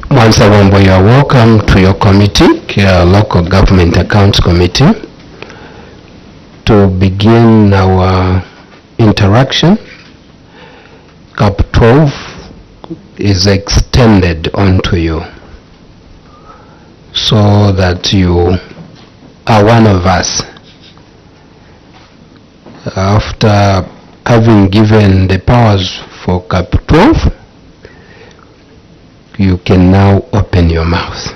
Mwansabombwe, you are welcome to your committee, Local Government Accounts Committee, to begin our interaction. CAP 12 is extended onto you so that you are one of us. After having given the powers for CAP 12, you can now open your mouth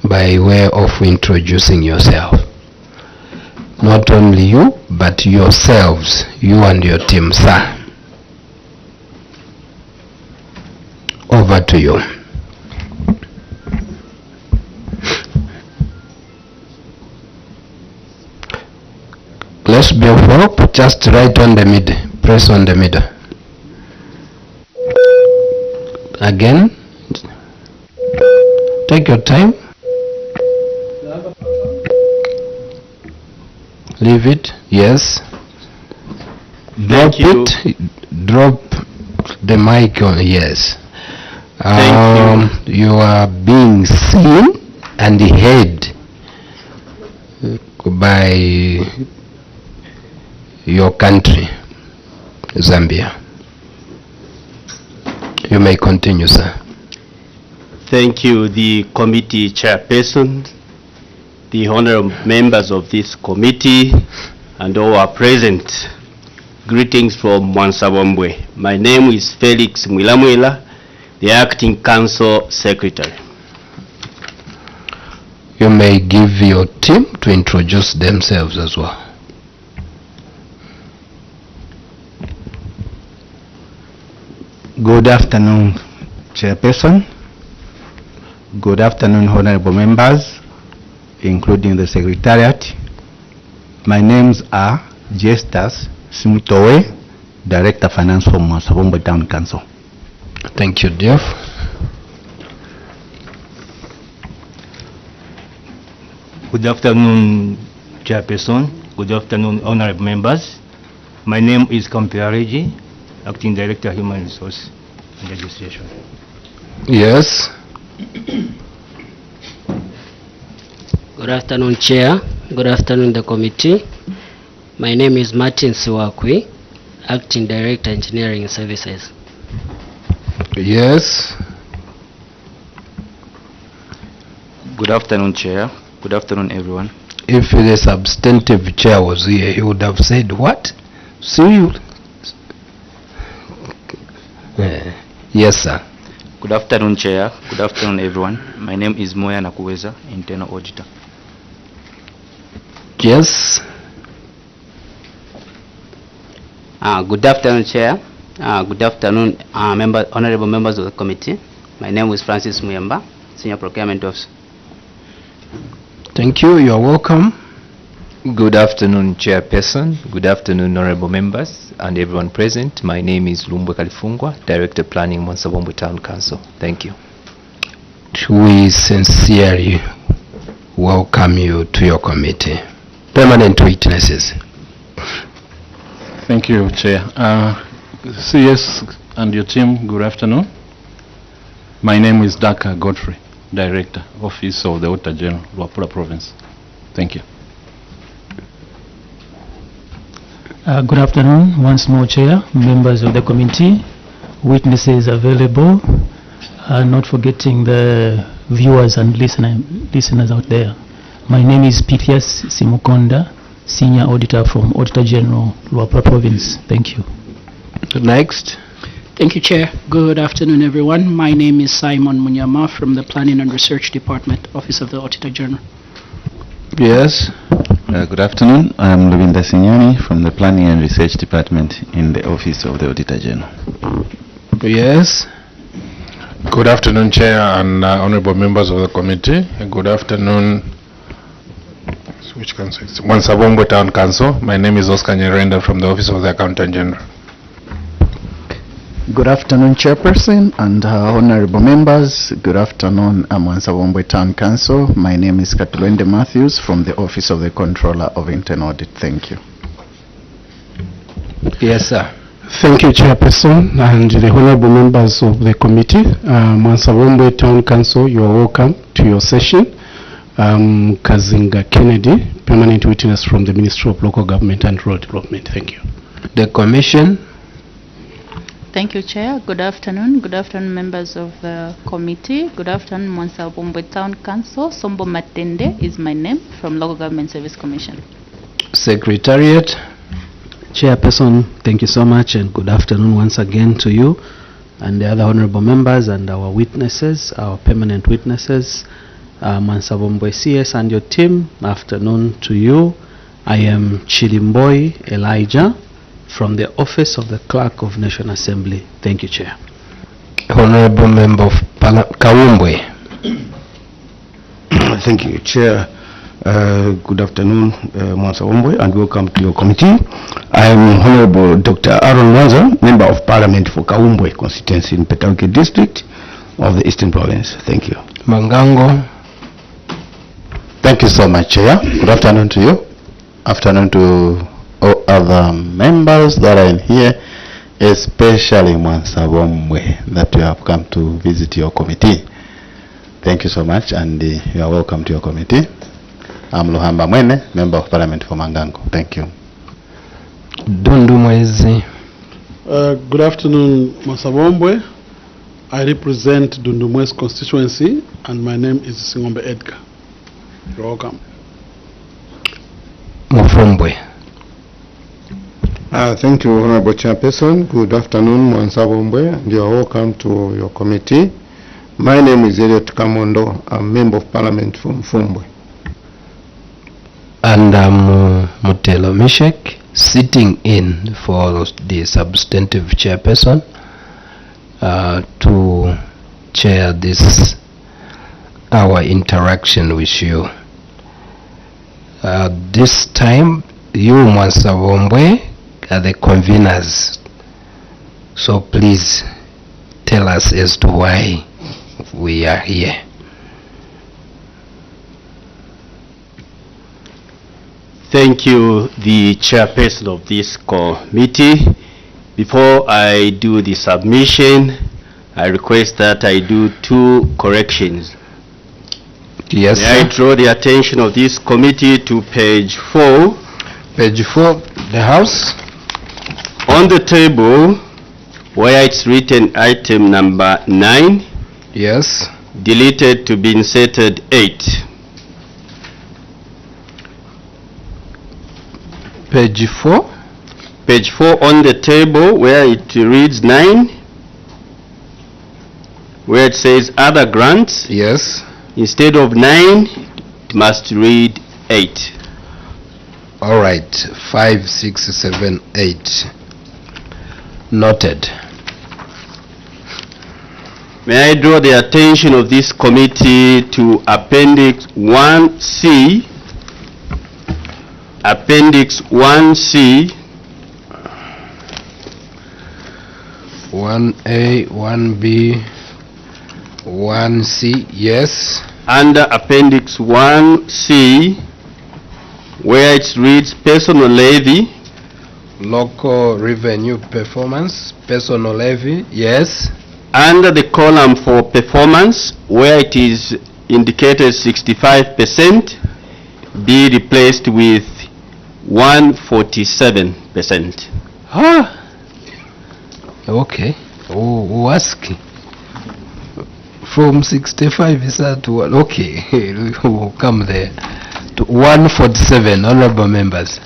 by way of introducing yourself. Not only you, but yourselves, you and your team, sir. Over to you. Let's be of help. Just right on the middle. Press on the middle. Again. Take your time. Leave it. Yes. Drop it. Drop the mic on. Yes. You are being seen and heard by your country, Zambia. You may continue, sir. Thank you, the committee chairperson, the honorable members of this committee, and all are present. Greetings from Mwansabombwe. My name is Felix Mwilamwila, the acting council secretary. You may give your team to introduce themselves as well. Good afternoon, chairperson. Good afternoon, honorable members, including the secretariat. My names are Justus Simtowe, Director Finance for Mwansabombwe Town Council. Thank you, Jeff. Good afternoon, chairperson. Good afternoon, honorable members. My name is Kampiareji, Acting Director, Human Resource and Legislation. Yes. Good afternoon, Chair. Good afternoon, the committee. My name is Martin Siwakwi, Acting Director, Engineering Services. Yes. Good afternoon, Chair. Good afternoon, everyone. If the substantive chair was here, he would have said, what? See you. Yes, sir. Good afternoon, Chair. Good afternoon, everyone. My name is Moya Nakuweza, Internal Auditor. Yes. Good afternoon, Chair. Good afternoon, honorable members of the committee. My name is Francis Muyamba, Senior Procurement Officer. Thank you. You are welcome. Good afternoon, Chairperson. Good afternoon, honorable members and everyone present. My name is Lumbwe Kalifungwa, Director Planning, Mwansabombwe Town Council. Thank you. We sincerely welcome you to your committee. Permanent witnesses. Thank you, Chair. CS and your team, good afternoon. My name is Daka Godfrey, Director, Office of the Auditor General, Luapula Province. Thank you. Good afternoon once more, Chair, members of the committee, witnesses available, not forgetting the viewers and listeners out there. My name is Pythias Simukonda, Senior Auditor from Auditor General, Luapula Province. Thank you. Next. Thank you, Chair. Good afternoon, everyone. My name is Simon Munyama from the Planning and Research Department, Office of the Auditor General. Yes. Good afternoon. I am Luvinda Sinyani from the Planning and Research Department in the Office of the Auditor General. Yes. Good afternoon, Chair and honorable members of the committee. Good afternoon, which council? Mwansabombwe Town Council. My name is Oscar Nyerenda from the Office of the Accountant General. Good afternoon, Chairperson and honorable members. Good afternoon, Mwansabombwe Town Council. My name is Katulwende Matthews from the Office of the Controller of Internal Audit. Thank you. Yes, sir. Thank you, Chairperson, and the honorable members of the committee. Mwansabombwe Town Council, you are welcome to your session. Kazinga Kennedy, permanent witness from the Ministry of Local Government and Rural Development. Thank you. The Commission. Thank you, Chair. Good afternoon. Good afternoon, members of the committee. Good afternoon, Mwansabombwe Town Council. Sombo Matende is my name, from Local Government Service Commission. Secretariat. Chairperson, thank you so much, and good afternoon once again to you and the other honorable members and our witnesses, our permanent witnesses, Mwansabombwe CS and your team. Afternoon to you. I am Chilimboy Elijah from the Office of the Clerk of National Assembly. Thank you, Chair. Honorable Member of Kawumbwe. Thank you, Chair. Good afternoon, Mwansabombwe, and welcome to your committee. I am Honorable Dr. Aaron Mwanza, Member of Parliament for Kawumbwe constituency in Petauke District of the Eastern Province. Thank you. Mangango. Thank you so much, Chair. Good afternoon to you. Afternoon to all other members that are in here, especially Mwansabombwe, that you have come to visit your committee. Thank you so much, and you are welcome to your committee. I'm Luhamba Mwene, Member of Parliament for Mangango. Thank you. Dundu Mwezi. Good afternoon, Mwansabombwe. I represent Dundumwes constituency, and my name is Singombe Edgar. You're welcome. Mufumbwe. Thank you, Honorable Chairperson. Good afternoon, Mwansabombwe, and you are welcome to your committee. My name is Elliot Kamondo. I'm Member of Parliament from Fumbwe. And I'm Mutelo Mishek, sitting in for the substantive chairperson to chair this our interaction with you. This time, you, Mwansabombwe, are the conveners. So please tell us as to why we are here. Thank you, the chairperson of this committee. Before I do the submission, I request that I do 2 corrections. Yes, May I draw the attention of this committee to page 4. Page 4, the House. On the table, where it's written item number 9. Yes. Deleted to be inserted 8. Page 4. Page 4 on the table where it reads 9, where it says other grants. Yes. Instead of 9, it must read 8. All right. 5, 6, 7, 8. Noted. May I draw the attention of this committee to Appendix 1C. Appendix 1C. 1A, 1B, 1C, yes. Under Appendix 1C, where it reads personal levy. Local revenue performance, personal levy, yes. Under the column for performance, where it is indicated 65%, be replaced with 147%. Ah. Okay. Oh, asking. From 65 is that to what? Okay. We'll come there. To 147, honorable members.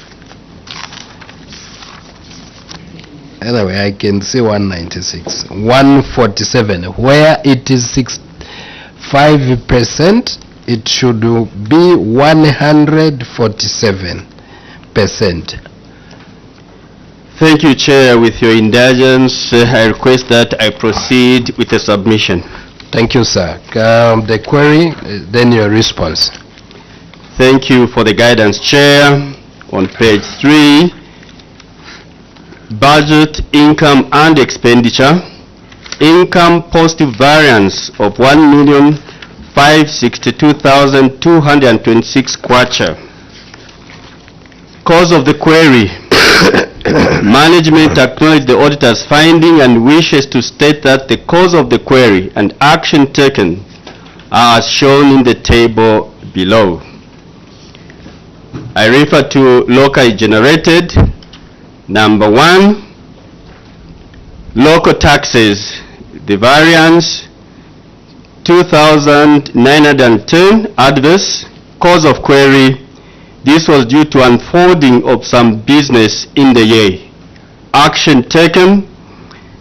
Anyway, I can say 196. 147. Where it is 65%, it should be 147%. Thank you, Chair. With your indulgence, I request that I proceed with the submission. Thank you, sir. The query, then your response. Thank you for the guidance, Chair. On page 3, budget, income and expenditure. Income positive variance of 1,562,226 kwacha. Cause of the query. Management acknowledges the auditor's finding and wishes to state that the cause of the query and action taken are as shown in the table below. I refer to locally generated. Number 1, local taxes. The variance 2,910 adverse. Cause of query. This was due to unfolding of some business in the year. Action taken.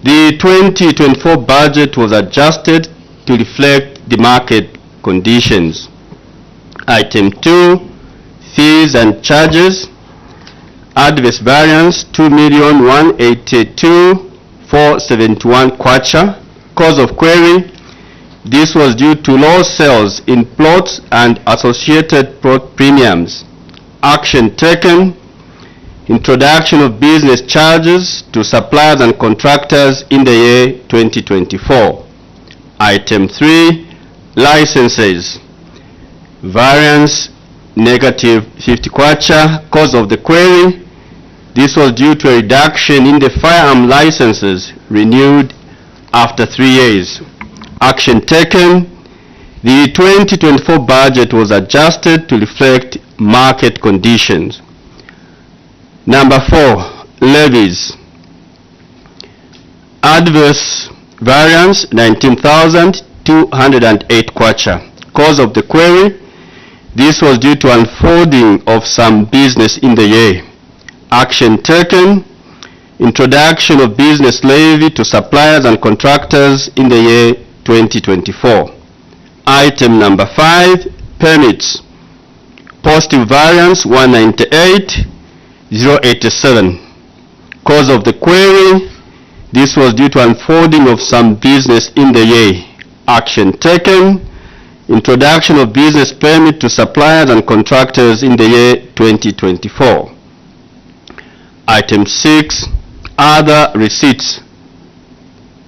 The 2024 budget was adjusted to reflect the market conditions. Item 2, fees and charges. Adverse variance 2,182,471 kwacha. Cause of query. This was due to low sales in plots and associated plot premiums. Action taken. Introduction of business charges to suppliers and contractors in the year 2024. Item 3, licenses. Variance negative 50 kwacha. Cause of the query. This was due to a reduction in the firearm licenses renewed after 3 years. Action taken. The 2024 budget was adjusted to reflect market conditions. Number 4, levies. Adverse variance 19,208 kwacha. Cause of the query. This was due to unfolding of some business in the year. Action taken. Introduction of business levy to suppliers and contractors in the year 2024. Item number 5, permits. Positive variance 198,087. Cause of the query. This was due to unfolding of some business in the year. Action taken. Introduction of business permit to suppliers and contractors in the year 2024. Item 6, other receipts.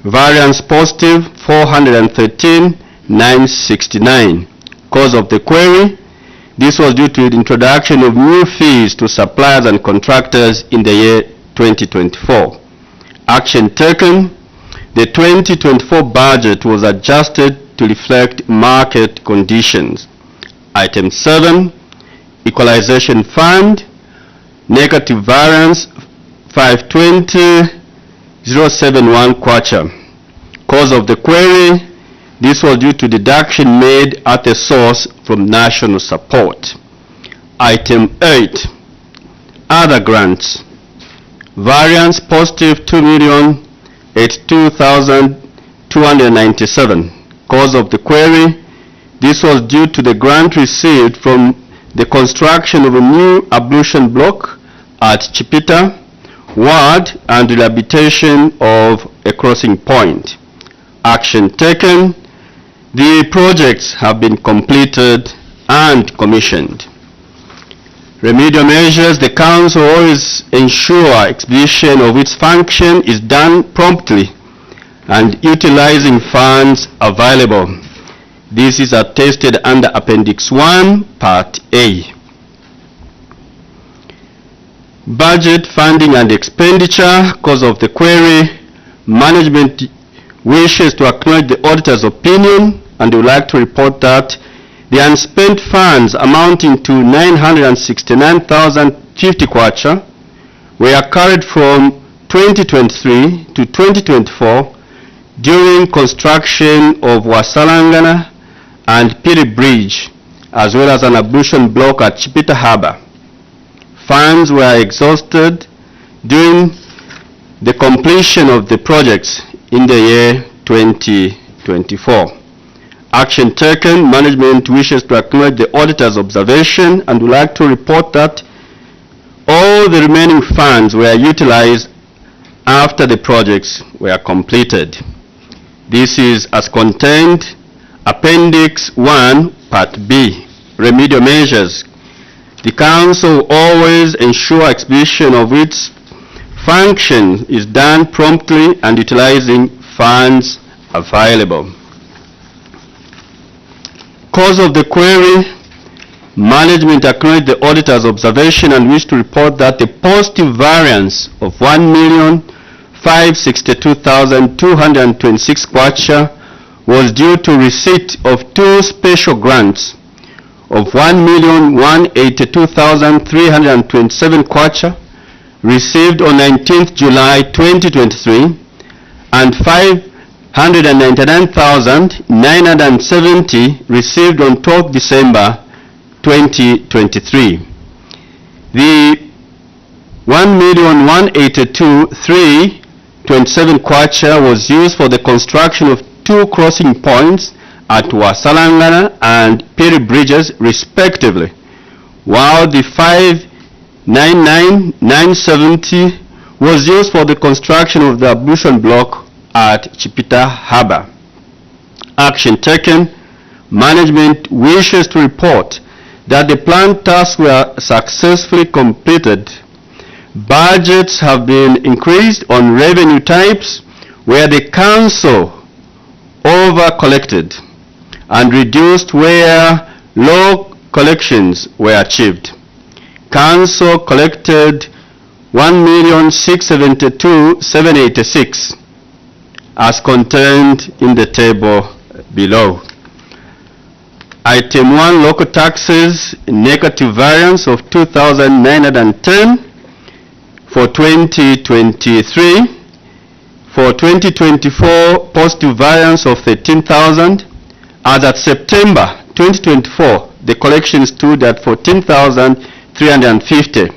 Variance positive 413,969. Cause of the query. This was due to the introduction of new fees to suppliers and contractors in the year 2024. Action taken. The 2024 budget was adjusted to reflect market conditions. Item 7, equalization fund. Negative variance 520,071 kwacha. Cause of the query. This was due to deduction made at the source from national support. Item 8, other grants. Variance positive 2,082,297. Cause of the query. This was due to the grant received from the construction of a new ablution block at Chipita Ward and rehabilitation of a crossing point. Action taken. The projects have been completed and commissioned. Remedial measures. The Council always ensure expedition of its function is done promptly and utilizing funds available. This is attested under Appendix 1, Part A. Budget, funding and expenditure. Cause of the query. Management wishes to acknowledge the auditor's opinion and would like to report that the unspent funds amounting to 969,050 kwacha were carried from 2023 to 2024 during construction of Wasalangana and Piri Bridge, as well as an ablution block at Chipita Harbor. Funds were exhausted during the completion of the projects in the year 2024. Action taken. Management wishes to acknowledge the auditor's observation and would like to report that all the remaining funds were utilized after the projects were completed. This is as contained Appendix 1, Part B, remedial measures. The Council always ensure expedition of its function is done promptly and utilizing funds available. Cause of the query. Management acknowledge the auditor's observation and wish to report that the positive variance of 1,562,226 kwacha was due to receipt of 2 special grants of 1,182,327 kwacha received on 19th July 2023 and 599,970 received on 12th December 2023. The 1,182,327 kwacha was used for the construction of 2 crossing points at Wasalangana and Piri bridges respectively, while the 599,970 was used for the construction of the ablution block at Chipita Harbour. Action taken. Management wishes to report that the planned tasks were successfully completed. Budgets have been increased on revenue types where the council over-collected and reduced where low collections were achieved. Council collected 1,672,786 as contained in the table below. Item 1, local taxes, negative variance of 2,910 for 2023. For 2024, positive variance of 13,000. As at September 2024, the collection stood at 14,350.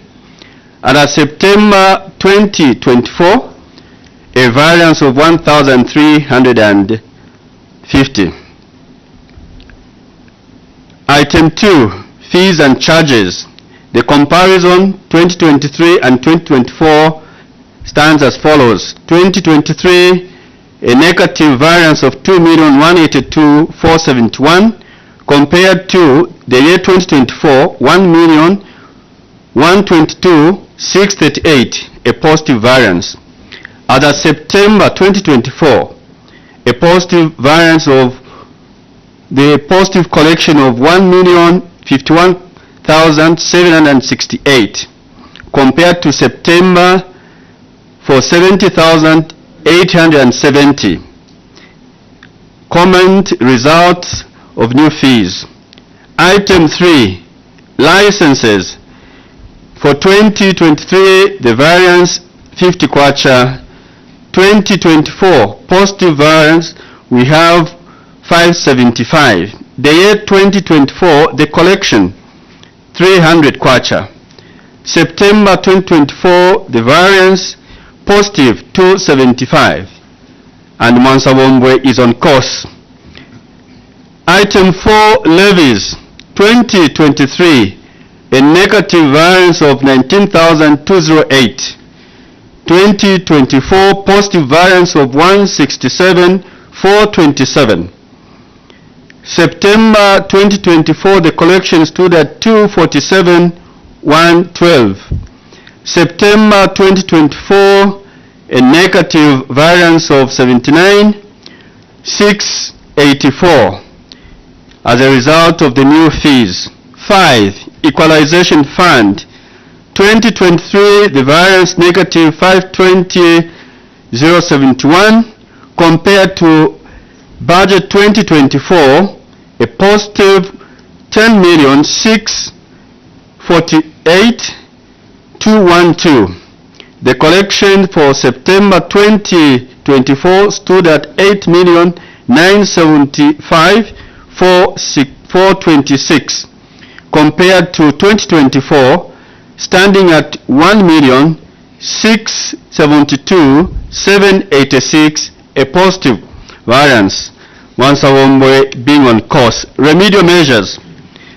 And at September 2024, a variance of 1,350. Item 2, fees and charges. The comparison 2023 and 2024 stands as follows. 2023, a negative variance of 2,182,471 compared to the year 2024, 1,122,638, a positive variance. As of September 2024, a positive variance of the positive collection of 1,051,768 compared to September for 70,870. Comment results of new fees. Item 3, licenses. For 2023, the variance 50 kwacha. 2024, positive variance, we have 575. The year 2024, the collection 300 kwacha. September 2024, the variance positive 275. And Mwansabombwe is on course. Item 4, levies. 2023, a negative variance of 19,208. 2024, positive variance of 167,427. September 2024, the collection stood at 247,112. September 2024, a negative variance of 79,684 as a result of the new fees. 5, equalization fund. 2023, the variance negative 520,071 compared to budget 2024, a positive 10,648,212. The collection for September 2024 stood at 8,975,426 compared to 2024 standing at 1,672,786, a positive variance. Mwansabombwe being on course. Remedial measures.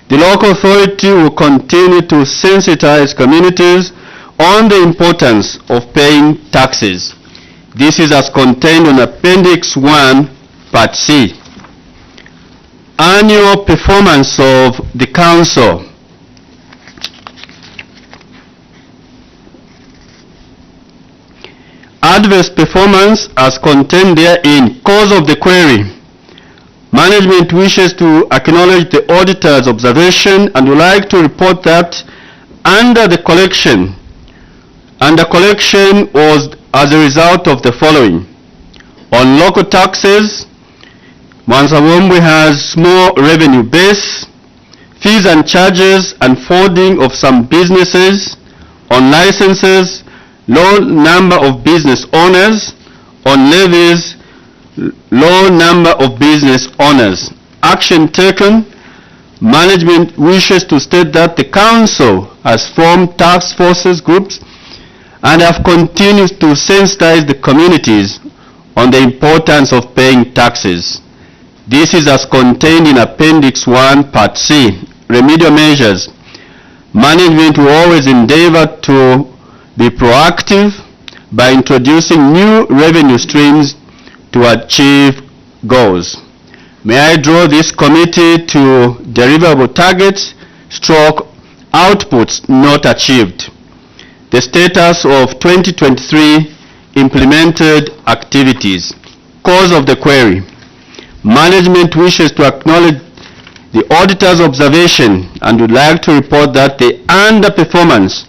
The local authority will continue to sensitize communities on the importance of paying taxes. This is as contained on Appendix 1, Part C. Annual performance of the Council. Adverse performance as contained therein. Cause of the query. Management wishes to acknowledge the auditor's observation and would like to report that under collection was as a result of the following. On local taxes, Mwansabombwe has small revenue base. Fees and charges unfolding of some businesses. On licenses, low number of business owners. On levies, low number of business owners. Action taken. Management wishes to state that the council has formed task forces groups and have continued to sensitize the communities on the importance of paying taxes. This is as contained in Appendix 1, Part C. Remedial measures. Management will always endeavor to be proactive by introducing new revenue streams to achieve goals. May I draw this committee to deliverable targets, outputs not achieved. The status of 2023 implemented activities. Cause of the query. Management wishes to acknowledge the auditor's observation and would like to report that the underperformance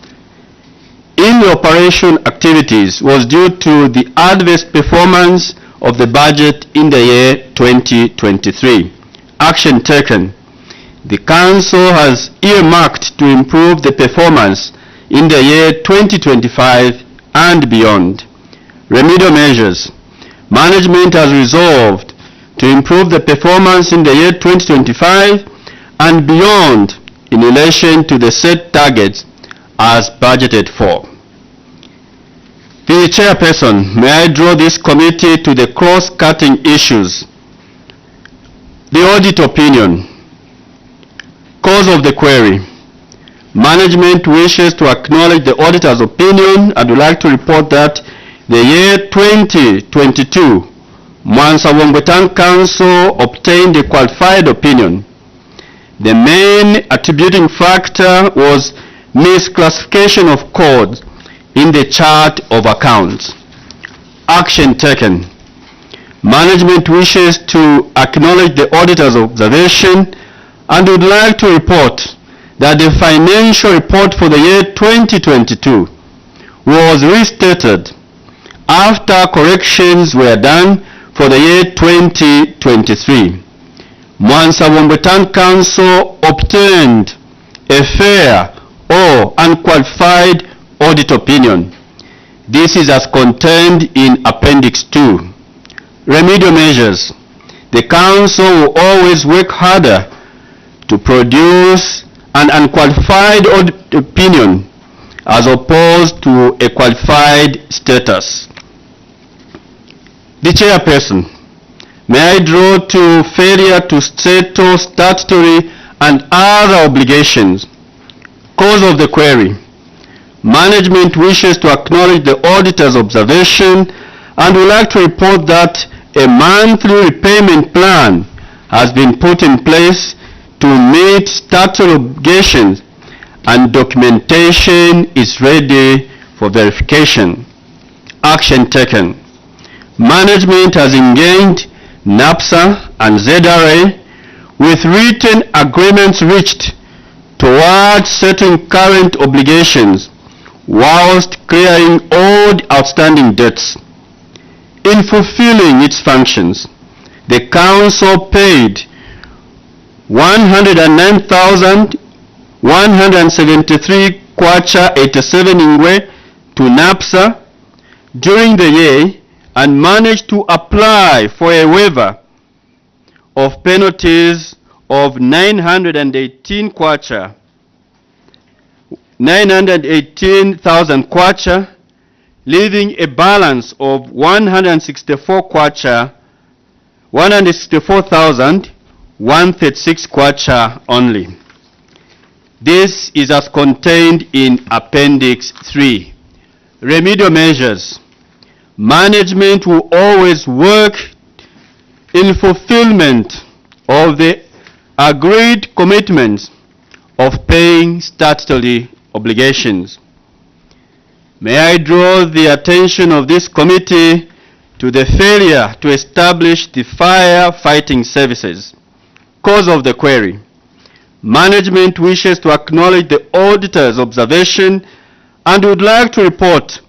in the operation activities was due to the adverse performance of the budget in the year 2023. Action taken. The Council has earmarked to improve the performance in the year 2025 and beyond. Remedial measures. Management has resolved to improve the performance in the year 2025 and beyond in relation to the set targets as budgeted for. The chairperson, may I draw this committee to the cross-cutting issues. The audit opinion. Cause of the query. Management wishes to acknowledge the auditor's opinion and would like to report that the year 2022 Mwansabombwe Town Council obtained a qualified opinion. The main attributing factor was misclassification of codes in the chart of accounts. Action taken. Management wishes to acknowledge the auditor's observation and would like to report that the financial report for the year 2022 was restated after corrections were done for the year 2023. Mwansabombwe Town Council obtained a fair or unqualified audit opinion. This is as contained in Appendix 2. Remedial measures. The Council will always work harder to produce an unqualified audit opinion as opposed to a qualified status. The chairperson, may I draw to failure to settle statutory and other obligations. Cause of the query. Management wishes to acknowledge the auditor's observation and would like to report that a monthly repayment plan has been put in place to meet statutory obligations and documentation is ready for verification. Action taken. Management has engaged NAPSA and ZRA with written agreements reached towards certain current obligations whilst clearing old outstanding debts. In fulfilling its functions, the Council paid 109,173 kwacha 87 ingwe to NAPSA during the year and managed to apply for a waiver of penalties of 918 kwacha, 918,000 kwacha, leaving a balance of 164 kwacha, 164,136 kwacha only. This is as contained in Appendix 3. Remedial measures. Management will always work in fulfillment of the agreed commitments of paying statutory obligations. May I draw the attention of this committee to the failure to establish the firefighting services. Cause of the query. Management wishes to acknowledge the auditor's observation and would like to report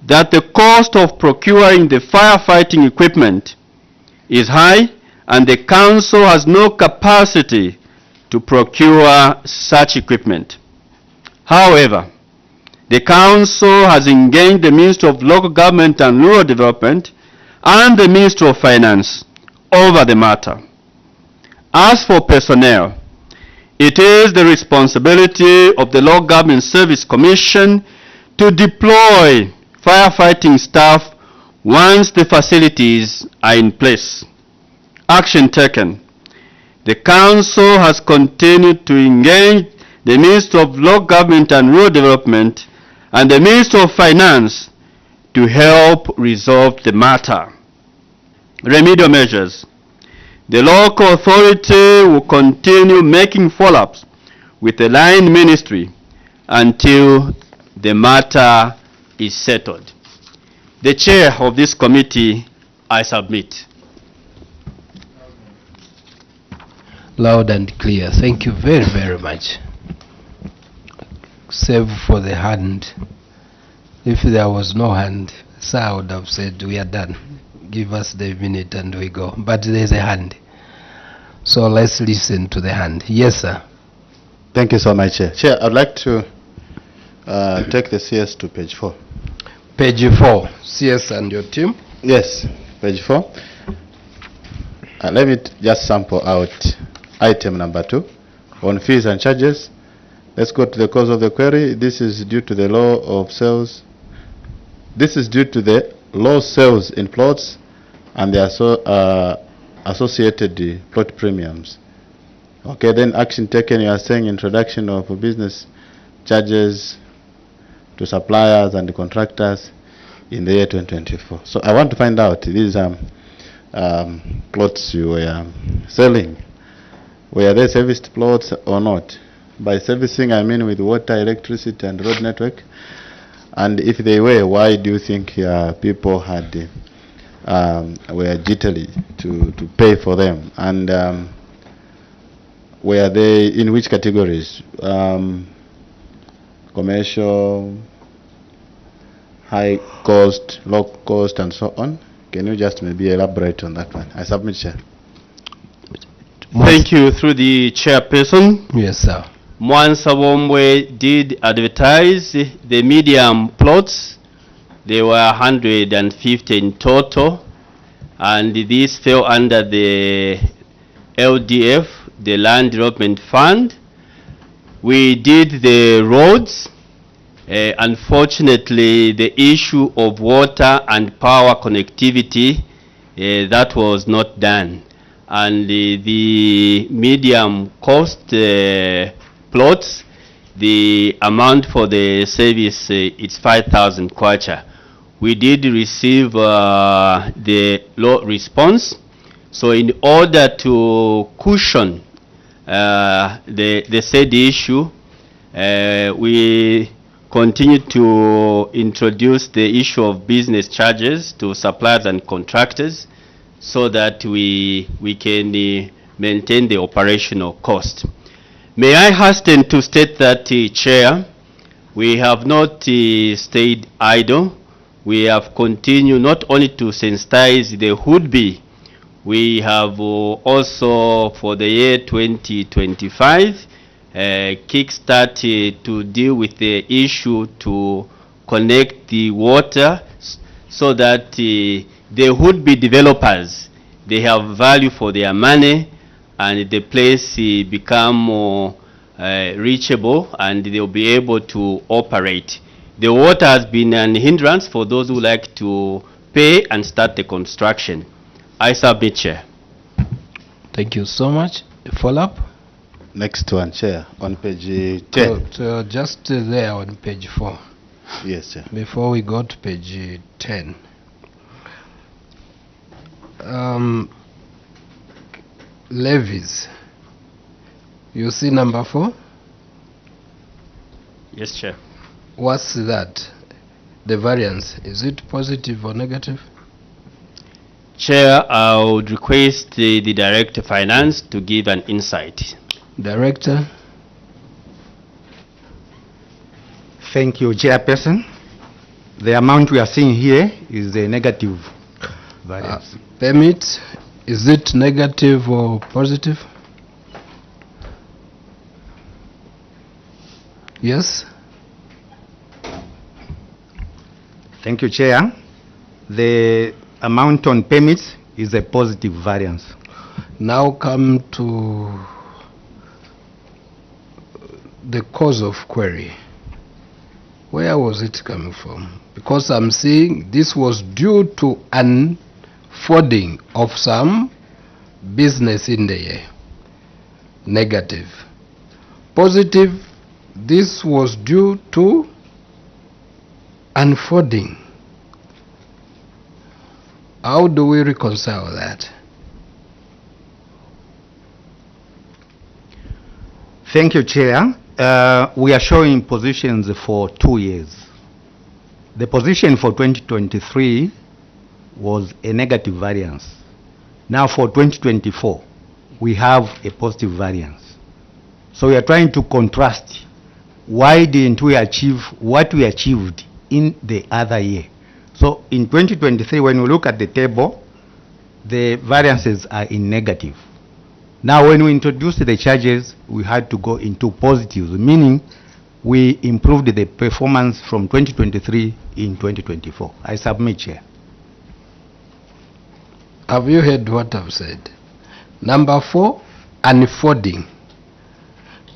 that the cost of procuring the firefighting equipment is high and the council has no capacity to procure such equipment. However, the council has engaged the Ministry of Local Government and Rural Development and the Ministry of Finance over the matter. As for personnel, it is the responsibility of the Local Government Service Commission to deploy firefighting staff once the facilities are in place. Action taken. The Council has continued to engage the Ministry of Local Government and Rural Development and the Ministry of Finance to help resolve the matter. Remedial measures. The local authority will continue making follow-ups with the line ministry until the matter is settled. The chair of this committee, I submit. Loud and clear. Thank you very, very much. Save for the hand. If there was no hand, sir, I would have said we are done. Give us the minute and we go. But there's a hand. So let's listen to the hand. Yes, sir. Thank you so much, Chair. Chair, I'd like to take the CS to page 4. Page 4. CS and your team? Yes, page 4. Let me just sample out item number 2 on fees and charges. Let's go to the cause of the query. This is due to the law of sales. This is due to the low sales in plots and the associated plot premiums. Okay, then action taken, you are saying introduction of business charges to suppliers and contractors in the year 2024. So I want to find out these plots you were selling, were they serviced plots or not? By servicing, I mean with water, electricity, and road network. And if they were, why do you think people had were jittery to pay for them? And were they in which categories? Commercial, high cost, low cost, and so on? Can you just maybe elaborate on that one? I submit, Chair. Thank you. Through the chairperson. Yes, sir. Mwansabombwe did advertise the medium plots. There were 150 in total, and this fell under the LDF, the Land Development Fund. We did the roads. Unfortunately, the issue of water and power connectivity, that was not done. And the medium cost plots, the amount for the service is 5,000 kwacha. We did receive the low response. So in order to cushion the said issue, we continue to introduce the issue of business charges to suppliers and contractors so that we can maintain the operational cost. May I hasten to state that, Chair, we have not stayed idle. We have continued not only to sensitize the would-be, we have also for the year 2025 kickstart to deal with the issue to connect the water so that the would-be developers, they have value for their money and the place become more reachable and they'll be able to operate. The water has been an hindrance for those who like to pay and start the construction. I submit, Chair. Thank you so much. Follow-up? Next one, Chair, on page 10. So just there on page 4. Yes, Chair. Before we go to page 10. Levies. You see number 4? Yes, Chair. What's that? The variance, is it positive or negative? Chair, I would request the Director of Finance to give an insight. Director. Thank you, Chairperson. The amount we are seeing here is a negative variance. Permit, is it negative or positive? Yes? Thank you, Chair. The amount on permits is a positive variance. Now come to the cause of query. Where was it coming from? Because I'm seeing this was due to unfolding of some business in the year. Negative. Positive, this was due to unfolding. How do we reconcile that? Thank you, Chair. We are showing positions for 2 years. The position for 2023 was a negative variance. Now for 2024, we have a positive variance. So we are trying to contrast why didn't we achieve what we achieved in the other year. So in 2023, when we look at the table, the variances are in negative. Now when we introduced the charges, we had to go into positives, meaning we improved the performance from 2023 in 2024. I submit, Chair. Have you heard what I've said? Number 4, unfolding.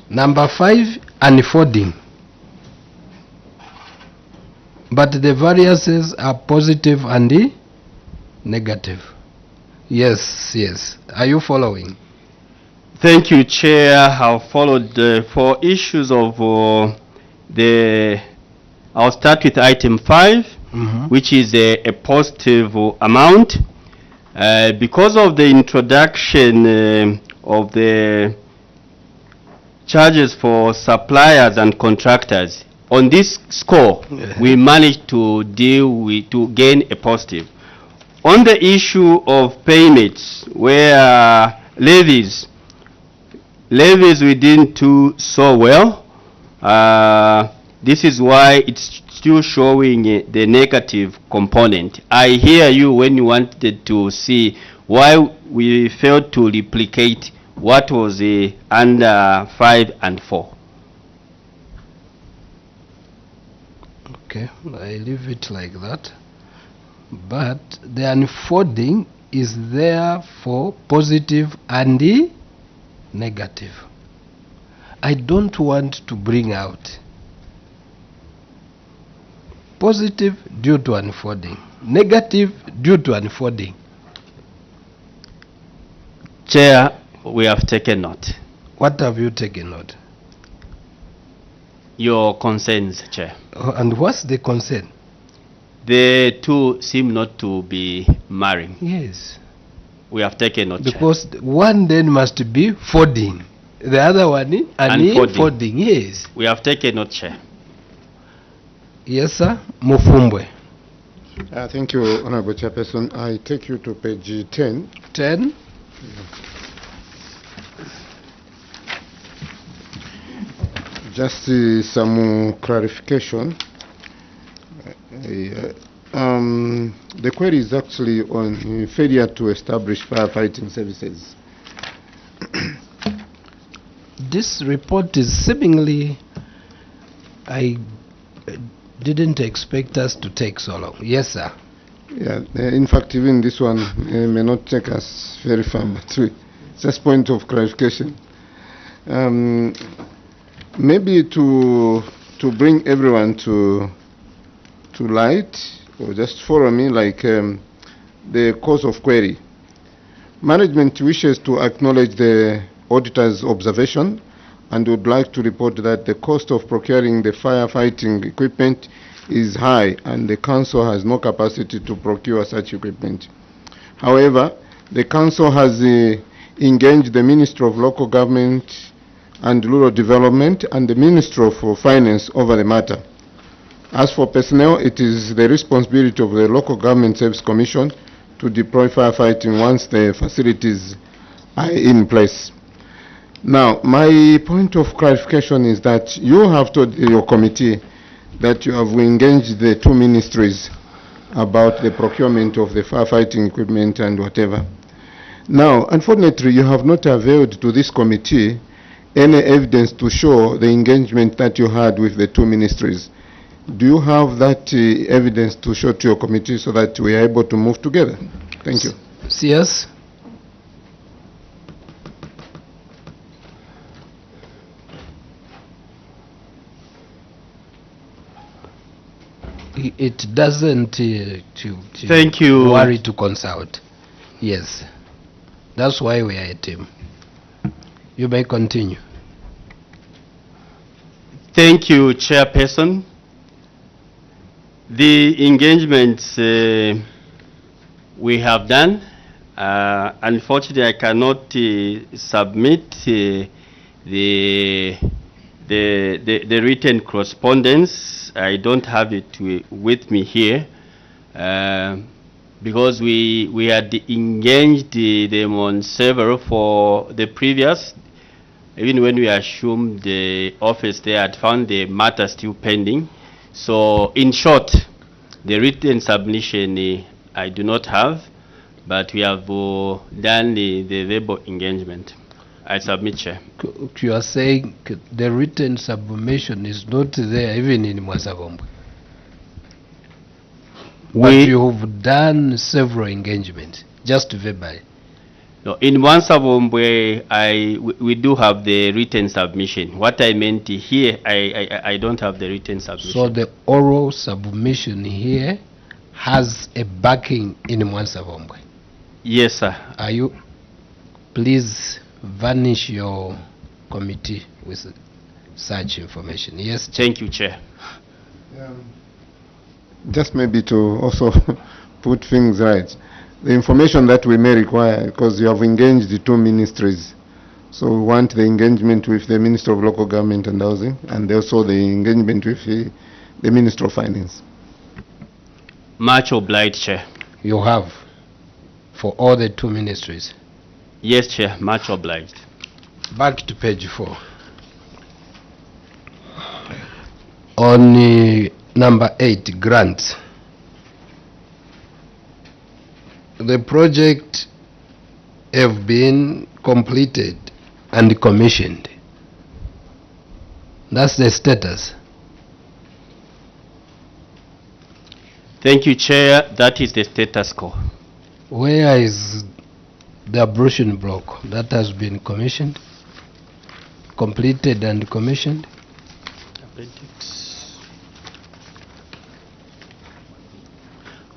Number 5, unfolding. But the variances are positive and negative. Yes, yes. Are you following? Thank you, Chair. I've followed for issues of I'll start with item 5, which is a positive amount. Because of the introduction of the charges for suppliers and contractors, on this score, we managed to gain a positive. On the issue of payments, where levies we didn't do so well. This is why it's still showing the negative component. I hear you when you wanted to see why we failed to replicate what was under 5 and 4. Okay, I leave it like that. But the unfolding is there for positive and negative. I don't want to bring out positive due to unfolding, negative due to unfolding. Chair, we have taken note. What have you taken note? Your concerns, Chair. And what's the concern? The two seem not to be marrying. Yes. We have taken note, because Chair. One then must be folding. The other one unfolding. Yes. We have taken note, Chair. Yes, sir. Mufumbwe. Thank you, Honorable Chairperson. I take you to page 10. 10. Just some clarification. The query is actually on failure to establish firefighting services. This report is seemingly, I didn't expect us to take so long. Yes, sir. Yeah, in fact, even this one may not take us very far, but just point of clarification. Maybe to bring everyone to light, or just follow me, like the cause of query. Management wishes to acknowledge the auditor's observation and would like to report that the cost of procuring the firefighting equipment is high and the council has no capacity to procure such equipment. However, the council has engaged the Ministry of Local Government and Rural Development and the Ministry of Finance over the matter. As for personnel, it is the responsibility of the Local Government Service Commission to deploy firefighting once the facilities are in place. Now, my point of clarification is that you have told your committee that you have engaged the two ministries about the procurement of the firefighting equipment and whatever. Now, unfortunately, you have not availed to this committee any evidence to show the engagement that you had with the two ministries. Do you have that evidence to show to your committee so that we are able to move together? Thank you. Yes. It doesn't Thank you. worry to consult. Yes. That's why we are a team. You may continue. Thank you, Chairperson. The engagements we have done, unfortunately I cannot submit the written correspondence. I don't have it with me here because we had engaged them on several for the previous. Even when we assumed the office, they had found the matter still pending. So, in short, the written submission I do not have, but we have done the verbal engagement. I submit, Chair. You are saying the written submission is not there even in Mwansabombwe. But you have done several engagements, just verbally. No, in Mwansabombwe, we do have the written submission. What I meant here, I don't have the written submission. So the oral submission here has a backing in Mwansabombwe. Yes, sir. Are you? Please varnish your committee with such information. Yes. Thank you, Chair. Just maybe to also put things right. The information that we may require, because you have engaged the two ministries, so we want the engagement with the Minister of Local Government and Housing, and also the engagement with the Minister of Finance. Much obliged, Chair. You have for all the two ministries? Yes, Chair. Much obliged. Back to page 4. On number 8, grants. The project have been completed and commissioned. That's the status. Thank you, Chair. That is the status quo. Where is the ablution block that has been commissioned, completed and commissioned?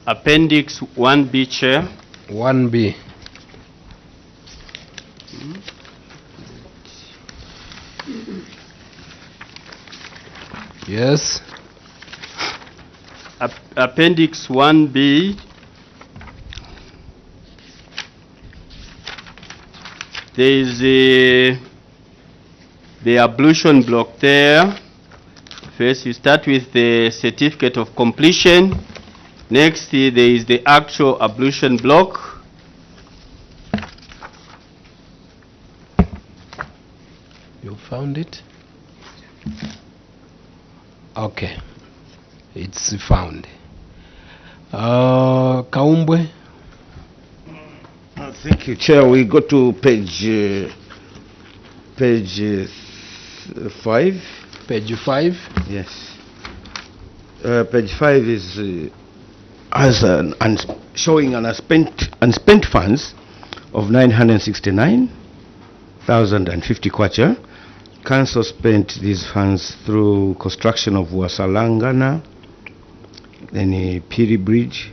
Appendix 1B, Chair. 1B. Yes. Appendix 1B. There is the ablution block there. First, you start with the certificate of completion. Next, there is the actual ablution block. You found it? Okay. It's found. Kaumbwe? Thank you, Chair. We go to page 5. Page 5? Yes. Page 5 is showing an unspent funds of 969,050 kwacha. Council spent these funds through construction of Wasalangana, then a Piri Bridge,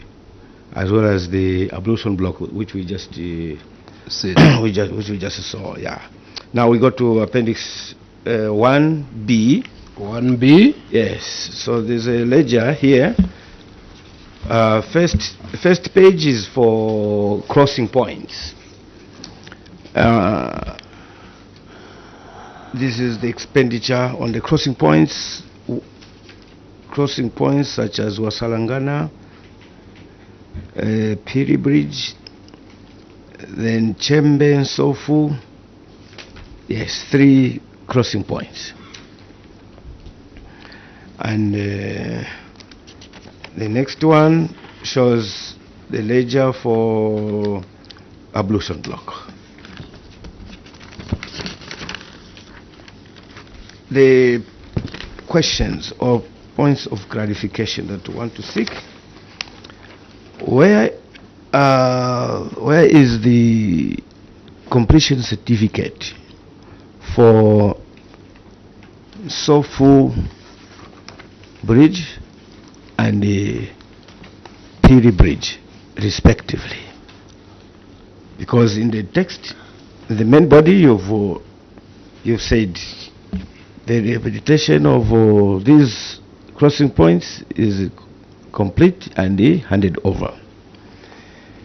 as well as the ablution block, which we just which we just saw. Yeah. Now we go to appendix 1B. 1B. Yes. So there's a ledger here. First page is for crossing points. This is the expenditure on the crossing points. Crossing points such as Wasalangana, Piri Bridge, then Chembe and Sofu. Yes, 3 crossing points. And the next one shows the ledger for ablution block. The questions or points of clarification that we want to seek: where is the completion certificate for Sofu Bridge and the Piri Bridge, respectively? Because in the text, the main body you've said the rehabilitation of these crossing points is complete and handed over.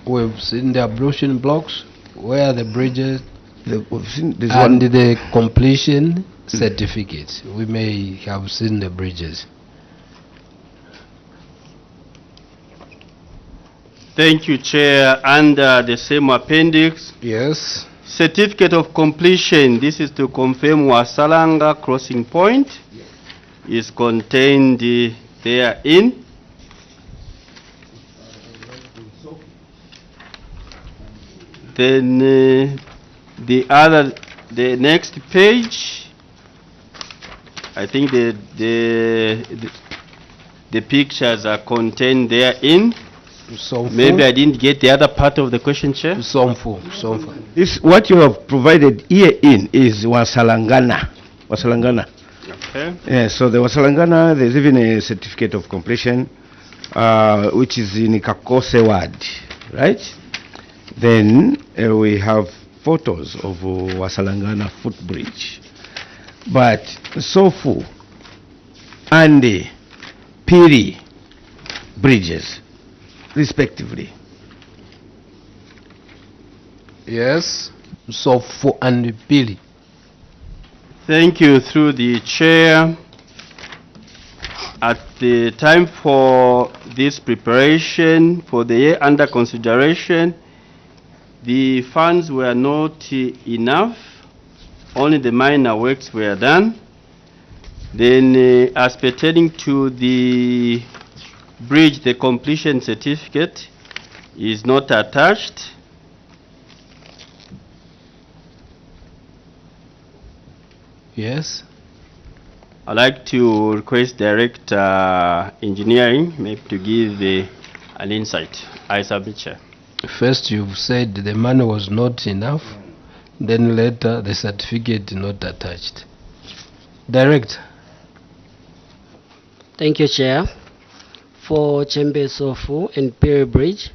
We've seen the ablution blocks, where the bridges, we've seen this and one. the completion certificates. We may have seen the bridges. Thank you, Chair. Under the same appendix, yes, certificate of completion. This is to confirm Wasalanga crossing point is contained therein. Then the next page, I think the pictures are contained therein. Maybe I didn't get the other part of the question, Chair. This, what you have provided here in is Wasalangana. Okay. Yeah, so the Wasalangana, there's even a certificate of completion, which is in Kakose ward, right? Then we have photos of Wasalangana footbridge. But Sofu and the Piri bridges, respectively. Yes, Sofu and Piri. Thank you. Through the Chair, at the time for this preparation for the year under consideration, the funds were not enough. Only the minor works were done. Then, as pertaining to the bridge, the completion certificate is not attached. Yes. I'd like to request Director Engineering maybe to give an insight. I submit, Chair. First, you've said the money was not enough, then later the certificate not attached. Direct. Thank you, Chair. For Chembe Sofu and Piri Bridge,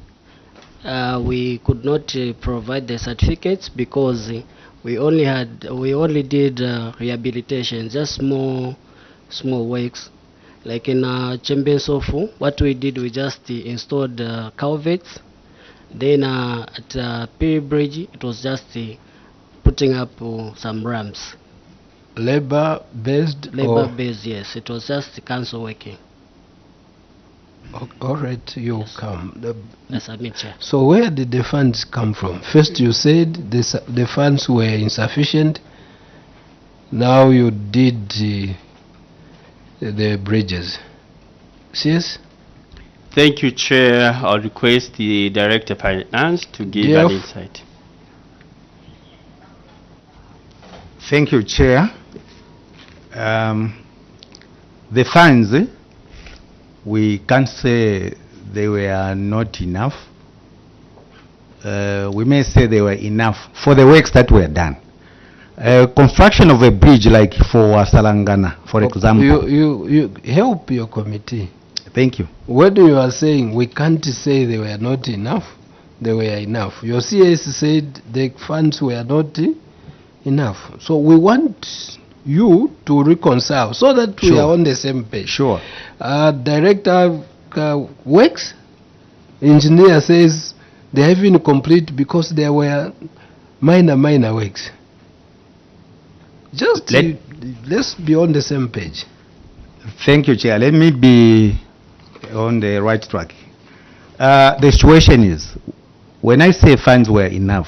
we could not provide the certificates because we only did rehabilitation, just small works. Like in Chembe Sofu, what we did, we just installed culverts. Then at Piri Bridge, it was just putting up some ramps. Labor-based? Labor-based, yes. It was just the council working. All right, you come. I submit, Chair. So where did the funds come from? First you said the funds were insufficient. Now you did the bridges. Yes? Thank you, Chair. I'll request the Director of Finance to give an insight. Thank you, Chair. The funds, we can't say they were not enough. We may say they were enough for the works that were done. Construction of a bridge like for Wasalangana, for example. You help your committee. Thank you. When you are saying we can't say they were not enough, they were enough. Your CS said the funds were not enough. So we want you to reconcile so that we are on the same page. Sure. Director works, engineer says they have been complete because there were minor works. Just let's be on the same page. Thank you, Chair. Let me be on the right track. The situation is, when I say funds were enough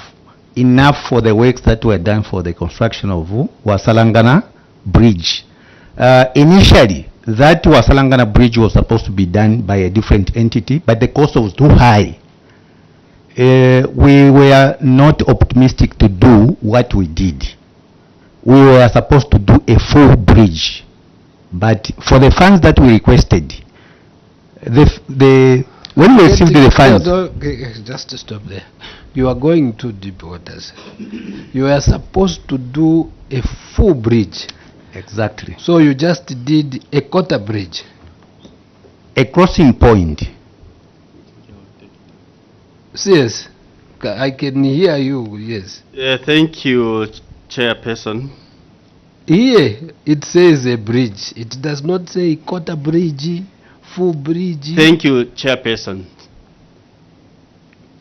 for the works that were done for the construction of Wasalangana Bridge. Initially, that Wasalangana Bridge was supposed to be done by a different entity, but the cost was too high. We were not optimistic to do what we did. We were supposed to do a full bridge, but for the funds that we requested, when we received the funds... Just to stop there. You are going to deep waters. You are supposed to do a full bridge. Exactly. So you just did a quarter bridge. A crossing point. Yes, I can hear you, yes. Thank you, Chairperson. Here, it says a bridge. It does not say quarter bridge, full bridge. Thank you, Chairperson.